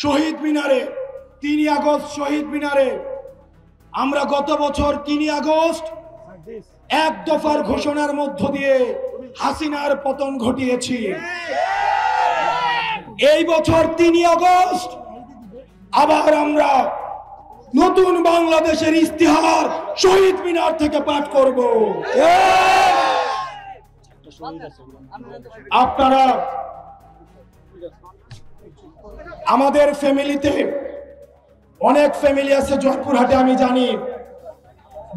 শহীদ মিনারে ৩ আগস্ট শহীদ মিনারে আমরা গত বছর ৩ আগস্ট এক দফার ঘোষণার মধ্য দিয়ে হাসিনার পতন ঘটিয়েছি। এই বছর ৩ আগস্ট আবার আমরা নতুন বাংলাদেশের ইস্তিহার শহীদ মিনার থেকে পাঠ করব। আপনারা আমাদের ফ্যামিলিতে অনেক ফ্যামিলি আছে জয়পুরহাটে, আমি জানি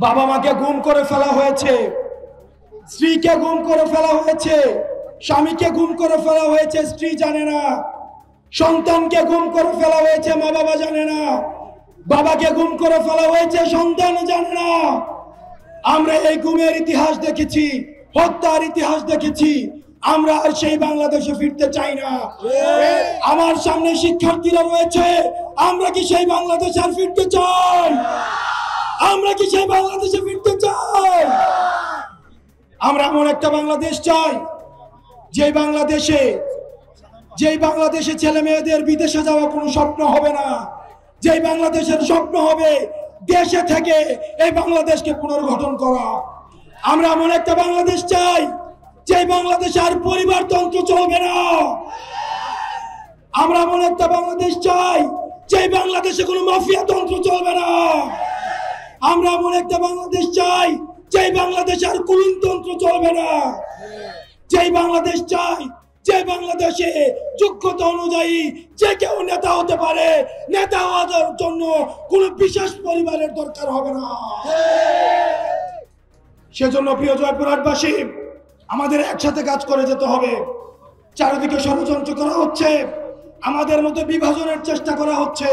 বাবা মাকে গুম করে ফেলা হয়েছে, স্ত্রীকে গুম করে ফেলা হয়েছে, স্বামীকে গুম করে ফেলা হয়েছে, স্ত্রী জানে না, সন্তানকে গুম করে ফেলা হয়েছে, মা বাবা জানে না, বাবাকে গুম করে ফেলা হয়েছে, সন্তান জানে না। আমরা এই গুমের ইতিহাস দেখেছি, হত্যার ইতিহাস দেখেছি। আমরা আর সেই বাংলাদেশে ফিরতে চাই না। আমার সামনে শিক্ষার্থীরা রয়েছে, আমরা কি সেই বাংলাদেশে আর ফিরতে চাই? আমরা কি সেই বাংলাদেশে ফিরতে চাই? আমরা এমন একটা বাংলাদেশ চাই যেই বাংলাদেশে ছেলে মেয়েদের বিদেশে যাওয়া কোনো স্বপ্ন হবে না, যেই বাংলাদেশের স্বপ্ন হবে দেশে থেকে এই বাংলাদেশকে পুনর্গঠন করা। আমরা এমন একটা বাংলাদেশ চাই যে বাংলাদেশে আর পরিবারতন্ত্র চলবে না। আমরা এমন একটা বাংলাদেশ চাই যে বাংলাদেশে কোনো মাফিয়া তন্ত্র চলবে না। আমরা এমন একটা বাংলাদেশ চাই যে বাংলাদেশে আর কুলুনতন্ত্র চলবে না। যেই বাংলাদেশ চাই যে বাংলাদেশে যোগ্যতা অনুযায়ী যে কেউ নেতা হতে পারে, নেতা হওয়ার জন্য কোন বিশেষ পরিবারের দরকার হবে না। সেজন্য প্রিয় জয়পুরহাটবাসী, আমাদের একসাথে কাজ করে যেতে হবে। চারিদিকে ষড়যন্ত্র করা হচ্ছে, আমাদের মধ্যে বিভাজনের চেষ্টা করা হচ্ছে,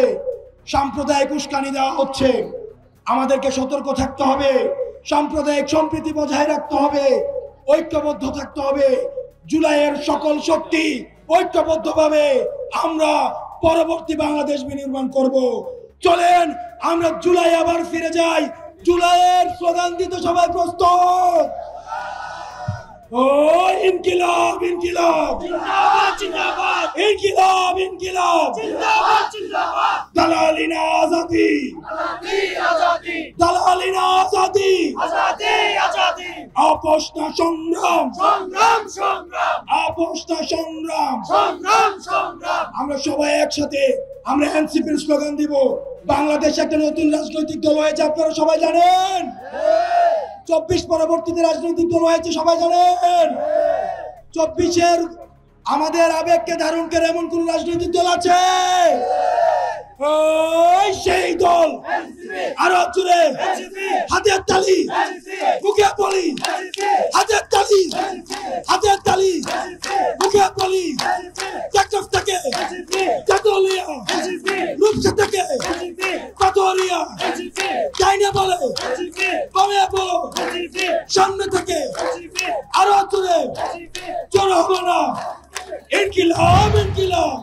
সাম্প্রদায়িক উস্কানি দেওয়া হচ্ছে। আমাদেরকে সতর্ক থাকতে হবে, সাম্প্রদায়িক সম্প্রীতি বজায় রাখতে হবে, ঐক্যবদ্ধ থাকতে হবে। জুলাইয়ের সকল শক্তি ঐক্যবদ্ধভাবে আমরা পরবর্তী বাংলাদেশ বিনির্মাণ করব। চলেন আমরা জুলাই আবার ফিরে যাই। জুলাইয়ের স্লোগান দিতে সবাই প্রস্তুত? ও ইনকিলাব ইনকিলাব জিন্দাবাদ জিন্দাবাদ, ইনকিলাব ইনকিলাব জিন্দাবাদ জিন্দাবাদ, দালালিনা আজাদি আজাদি আজাদি, দালালিনা আজাদি আজাদি আজাদি, আপোষ না সংগ্রাম সংগ্রাম সংগ্রাম, আপোষ না সংগ্রাম সংগ্রাম সংগ্রাম। আমরা সবাই একসাথে আমরা এনসিপির স্লোগান দিব। বাংলাদেশ একটা নতুন রাজনৈতিক দল হয়েছে, আপনারা সবাই জানেন। 24 পরবর্তীতে রাজনৈতিক দল হয়েছে, সবাই জানেন। 24-এর আমাদের আবেগকে ধারণ করে এমন কোন রাজনৈতিক দল আছে? ওই সেই দল। আরো জোরে হাতের তালি, মুখে বলি হাতের তালি, হাতের তালি, মুখে বলি। টেকনাফ থেকে চাতুলিয়া, রূপসা থেকে পাতুয়ারিয়া, চাইনা বলে কমে বলো, সামনে থেকে আরো জোরে জোর হলো না। ইনকিলাব ইনকিলাব